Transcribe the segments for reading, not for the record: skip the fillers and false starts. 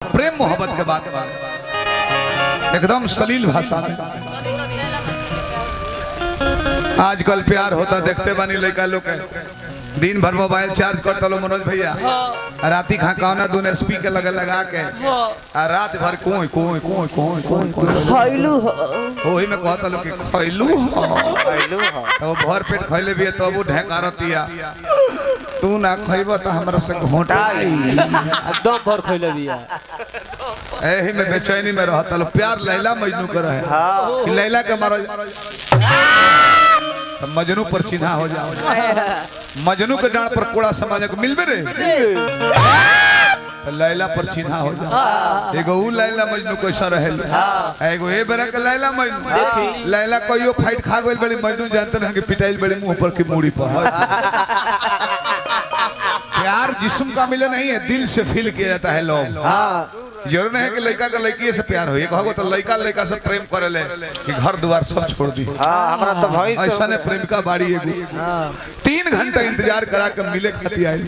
प्रेम मोहब्बत के बात एकदम सलील भाषा में। आजकल प्यार होता देखते बानी लड़का लोग दिन भर मोबाइल चार्ज करता लो मनोज भैया, राती खा कौना दून एसपी के लगा के रात भर कोई कोई कोई कोई कोई खैलू ओही में कहता लो कि खैलू तो भर पेट खैले भी तो वो ढेकारतिया तू ना खइबो तो हमरा से घोटाई एकदम भर खैले बिया। एही में बेचैनी में रहता लो। प्यार लैला मजनू कर रहे कि लैला के मारो तो मजनू पर चिन्हा हो जाओ। मजनू के डांड पर कोड़ा समाज को मिलबे रे तो लैला पर चिन्हा हो जाओ। एगो ऊ लैला मजनू कैसा रहे, एगो ए बेरा के लैला मजनू। लैला कहियो फाइट खा गइल बड़ी, मजनू जानते हैं कि पिटाइल बड़ी मुंह पर की मूड़ी पर। प्यार जिस्म का मिले नहीं है, दिल से फील किया जाता है लोग। जरूर नहीं है कि लड़का का लड़की से प्यार हो, कहो तो लड़का लड़का से प्रेम करे ले कि घर द्वार सब छोड़ दी। हमरा तो भाई ऐसा ने प्रेमिका बाड़ी एगो 3 घंटा इंतजार करा के मिले खाती आई।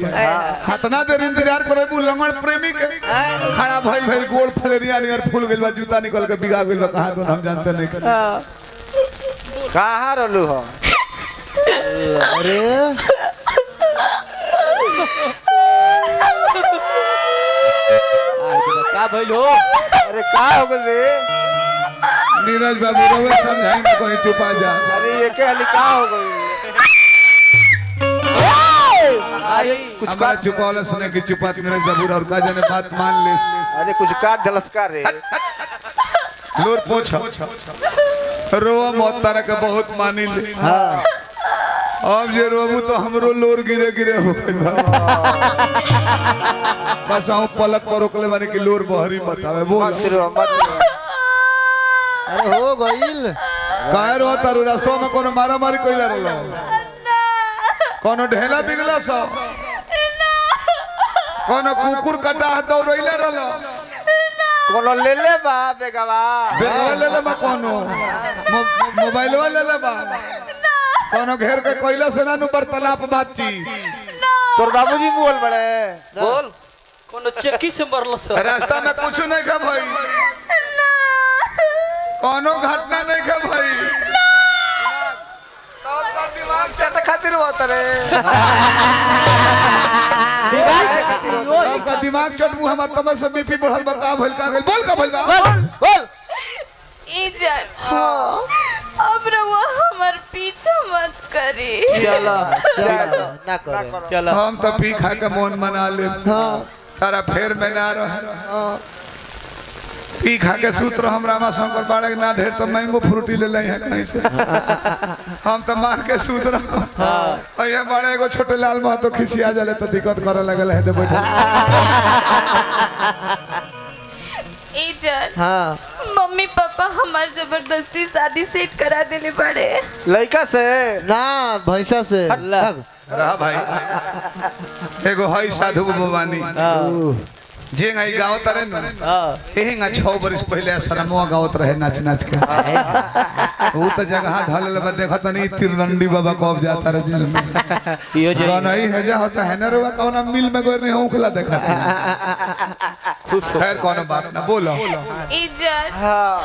कितना देर इंतजार करेबू लंगड़ प्रेमी के खड़ा भाई भाई गोल फलेरिया नियर फूल गइल बा, जूता निकल के बिगा गइल बा, कहां तो हम जानते नहीं। कहां रहलू हो? अरे का भइल हो? अरे का हो गइल रे? नीरज बाबू रोवे समझाएंगे कोई चुपा जा। अरे ये के हली का हो गइल? अरे कुछ हमारा चुपौला सुने की चुपा नीरज बाबू और का जाने बात मान ले। अरे कुछ काट दलस का रे? लोर पोछ रोवा मौत तारा के बहुत मानी ले। हां अब जे रोबू तो हमरो लोर गिरे गिरे हो गइल बा। बस आऊं पलक पर रोकले माने कि लोर बहरी बतावे बोल। मत रो मत रो। अरे हो गइल काहे रो तारू? रास्ता में कोनो मारा मारी कइला रहलो? कोनो ढेला बिगला स? कोनो कुकुर कटा दौड़ैला रहलो? कोनो ले ले बा बेगवा? बेगवा ले ले बा कोनो? मोबाइलवा ले ले बा? कोनो घेर के कोइला से ना नु वार्तालाप बातचीत? तोर बाबूजी बोल बड़े बोल कोनो चक्की से मरलो सर। रास्ता में कुछ नहीं का भाई, कोनो घटना नहीं का भाई। तो दिमाग चट खातिर होत रे। आपका दिमाग चटबू हमार तब से बीपी बढ़ल बा। का भइल का गइल बोल? का भइल बा बोल। इजन अब रवा हमार पीछा मत करी। चला ना करे चला। हम तो पी खा के मन मना ले। तारा फेर में ना रह पी खा के सूत्र हम रामा शंकर बाड़े ना ढेर तो मैंगो फ्रूटी ले ले कहीं से। हम तो मार के सूत्र ये बड़े एगो छोटे लाल महतो खिसिया जाले तो दिक्कत करे लगल है। दे बैठे इजन हां मम्मी पापा हमार जबरदस्ती शादी सेट करा देले बड़े। लड़का से ना भैंसा से लग रहा भाई। एगो हई साधु भवानी जे गई गाँव तरे न हेंगा 6 बरस पहले शरमवा गावत रहे नाच नाच के। वो तो जगह ढल बा देखत नहीं तिरदंडी बाबा कब जाता रहे जेल में। यो जे नहीं है जा होता है ना रे कौन मिल में गोर नहीं होखला देखत। खैर कोनो बात ना बोलो। इजन हां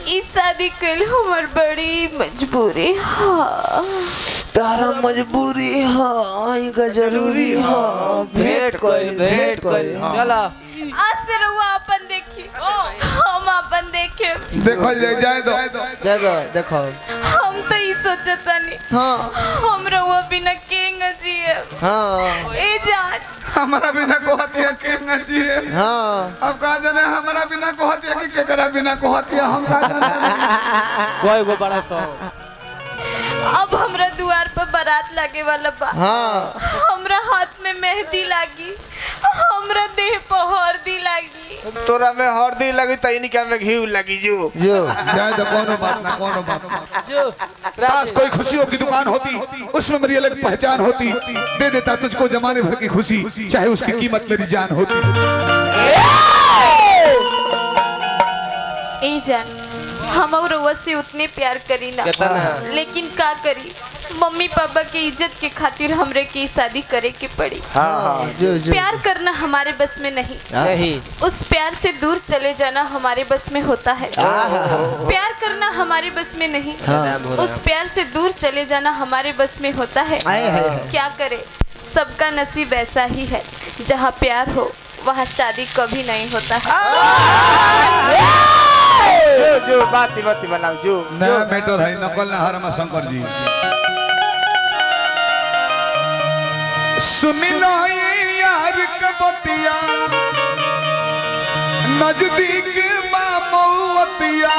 इस शादी कल हमार बड़ी मजबूरी। हाँ तारा मजबूरी हां का जरूरी हां भेंट कोई चला। आज से रहुआ अपन देखी हम अपन देखे। देखो जाए दो देखो हम तो ये सोचता नहीं हम रहुआ बिना केंग जिए। हां ए जान हमारा बिना कहतिया केंगा जी है। हां अब कहा जाने हमारा बिना कहतिया कि केकरा बिना कहतिया हम का जाने। कोई गो बड़ा सो अब हमरा द्वार पर बारात लागे वाला बा। हमरा हाथ में मेहंदी लागी, हमरा देह पर हल्दी लागी। तोरा में हल्दी लगी त इनका में घी लगी जो जाए तो कोनो बात ना कोनो बात। जो पास कोई खुशियों की दुकान होती उसमें मेरी अलग पहचान होती, दे देता तुझको जमाने भर की खुशी चाहे उसकी कीमत मेरी जान होती। ए जान हम और से उतने प्यार करी ना, लेकिन का करी मम्मी पापा के इज्जत के खातिर हमरे की शादी करे के पड़ी। जो प्यार करना हमारे बस में नहीं, नहीं। उस प्यार से दूर चले जाना हमारे बस में होता है। प्यार करना हमारे बस में नहीं, उस प्यार से दूर चले जाना हमारे बस में होता है। क्या करे, सबका नसीब ऐसा ही है, जहाँ प्यार हो वहाँ शादी कभी नहीं होता है। जो बाती बाती बनाओ जो ना मैटर है नकल ना हरमा शंकर जी। सुन लो ये यार कबतिया नजदीक मामौतिया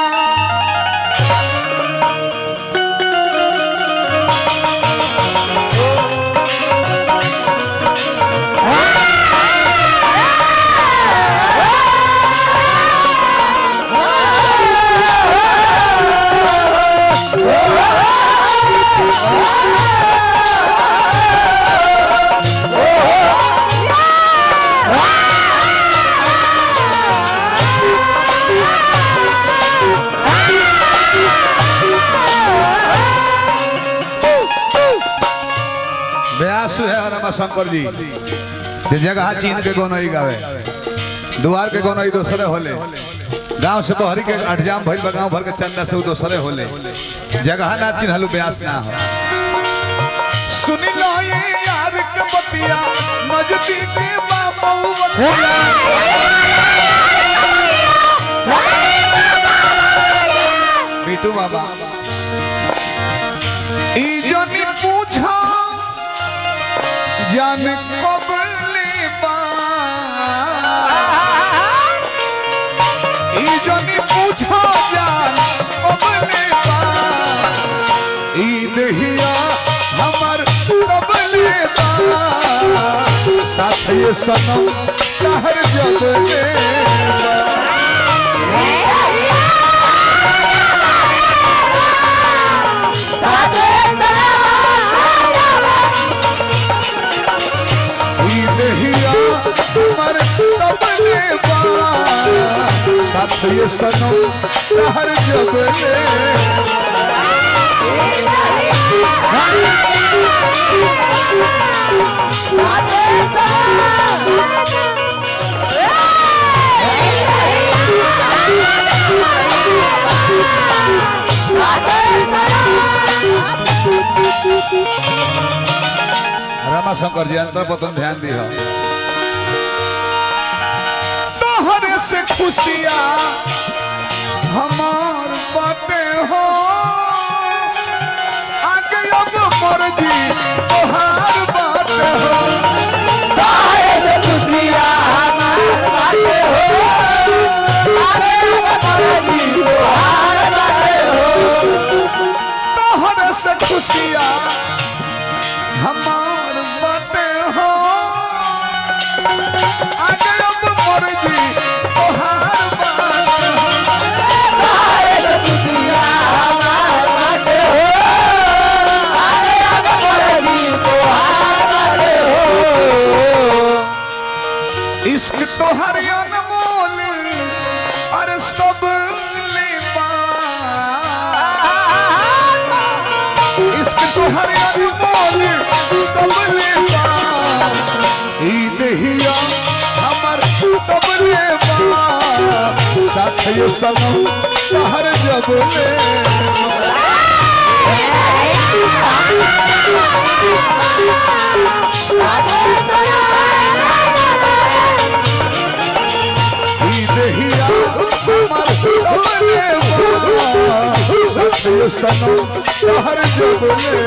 व्यास है रमा शंकर जी जे जगह चीन के गोनई गावे दुआर के गोनई दोसरे होले गांव से बहरी के अठजाम भइल बा गांव भर के चंदा से दोसरे होले जगह ना चिन्हलु व्यास ना हो। सुन लो ये यार के बतिया नजदीक मामौतिया बिटू बाबा ई जनी पूछा जान कबले बा ई जनी पूछो जान कबले बा ई दहिया हमर कबले बा साथ ये सनम कहर जबले साथ ये सनम कहर जबले रमा शंकर जी अंतर पतन ध्यान दी हो तोहरे से खुशियाँ हमार बातें हो आगे अब मर्जी तोहार बातें हो तोहरे से खुशियाँ हमार बातें हो आगे अब मर्जी तोहार बातें हो तोहरे से खुशियाँ हमार बातें हो आगे अब मर्जी तोहार बातें हो तोहरे से खुशियाँ हमार बातें हो आगे अब मर्जी तोहार बातें हो इश्क तोहर अनमोल और सब लेवा इश्क तोहर अनमोल सब लेवा ई दहिया हमर तब लेवा साथ ये सनम कहर जबले ई दहिया हमर तब लेवा साथ ये सनम कहर जबले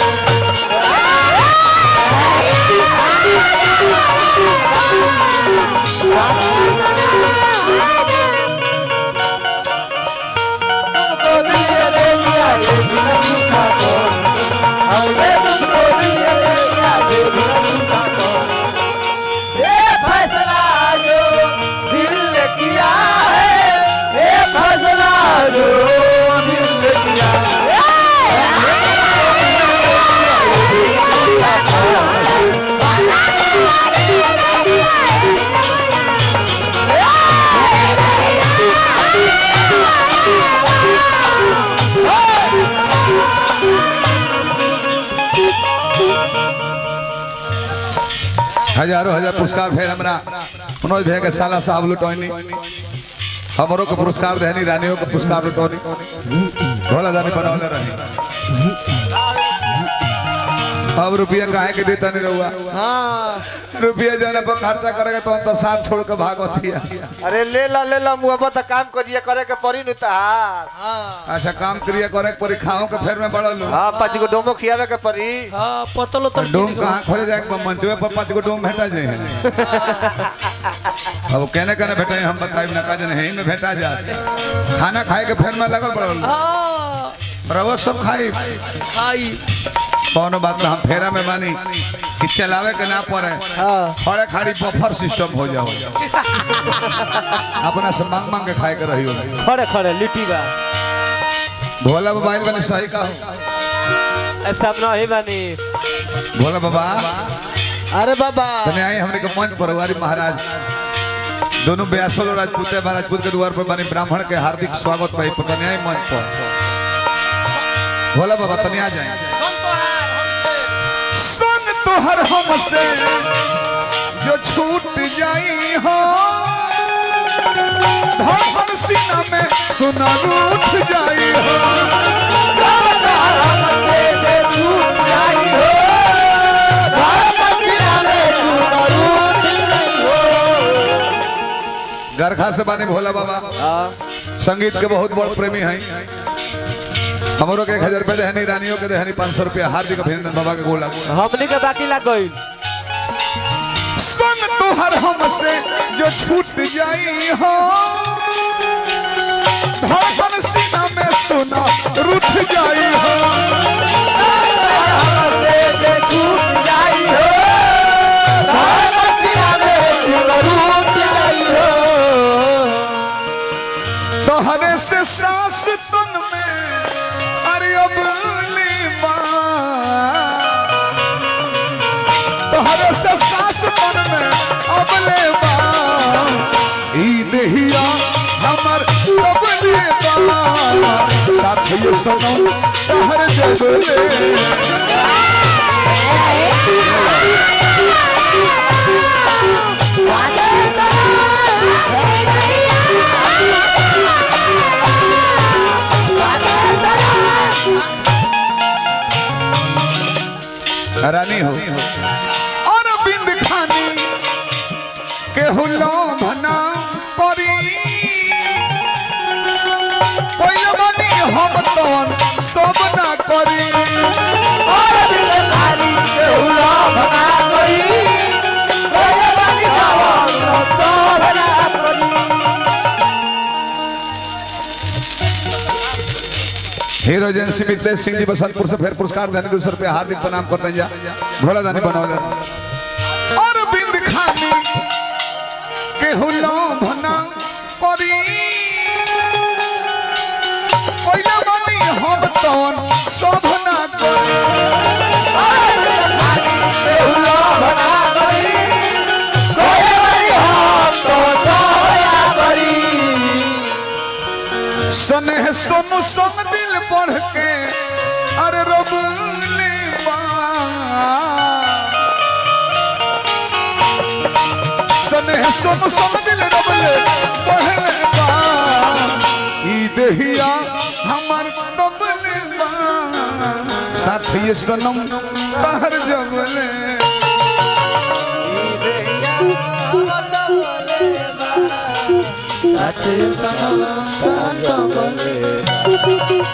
हजारों हजार पुरस्कार भेल हमरा मनोज भैया के साला साहब लुटौनी हमरों को पुरस्कार देनी रानियों को पुरस्कार लुटौनी भोला दानी बनौले रही अब रुपया काहे के देता नहीं रहुआ हाँ रुपया जाना पर खर्चा करेगा तो साथ छोड़ के भागो थिया अरे ले ला मुआबा तो काम करिए करे के परी नु तार हाँ अच्छा काम क्रिया करे के परी खाओ के फेर में बढ़ल हां 5 गो डोमो खियावे के परी हाँ पतलो तो डोम कहाँ खोले जाए मंचवे पर 5 गो डोम भेटा जाए अब कहने कहने भेटे हम बताइब ना का जने में भेटा जा खाना खाए के फेर में लगल पड़ल हाँ रवा सब खाई खाई कौनो बात ना हम फेरा में मानी कि चलावे के ना पड़े हाँ खड़े खाड़ी बफर सिस्टम हो जाओ अपना से मांग मांग के खाए के रही हो खड़े खड़े लिट्टी बा भोला बाबा बनी सही कहो ऐसा नहीं बनी भोला बाबा अरे बाबा तने आई हमने के मंच पर वारी महाराज दोनों ब्यासों राजपूत राजपूत के द्वार पर बनी ब्राह्मण के हार्दिक स्वागत भाई तने आई मंच पर भोला बाबा तने आ जाए संग तोहर हमसे जो छूट जाई हो धड़कन सीना में सुना रूठ जाई हो गरखा से बानी भोला बाबा संगीत के बहुत बड़ प्रेमी हैं हमरो के 1000 रुपया देहनी रानियों के देहनी 500 रुपया हार्दिक अभिनंदन बाबा के गोला हमनी के बाकी लग गई संग तोहर हमसे जो छूट जाई हो धड़कन सीना में सुना रूठ जाई हो तोहरे से सांस तन में अरे अब तोहरे से सांस तन में अब ई देहिया हमर अब साथ ये सनम तोहर जबले रानी हो और बिंद खानी के हुलो भना करी कोई बनी हम तवन सब ना करी और बिंद खानी के हुलो भना करी कोई बनी हम सब ना करी हीरो एजेंसी मितेश सिंह जी बसंतपुर से फिर पुरस्कार देने 200 रुपया हार्दिक प्रणाम करते हैं जा भोला दानी बनौले और बिंद खानी के हुलो भना करी कोइला बनी हम तवन सब ना करी और बिंद खानी के हुलो भना करी कोइला बनी हम तवन सब ना करी सनेह सोनू संग दिल पढ़ के अरे रोबले सनेह सोनू संग दिल रोबले पढ़ले ई देहिया हमर तबले साथ ये सनम तहर जबले ई देहिया साथ सनम तहर जबले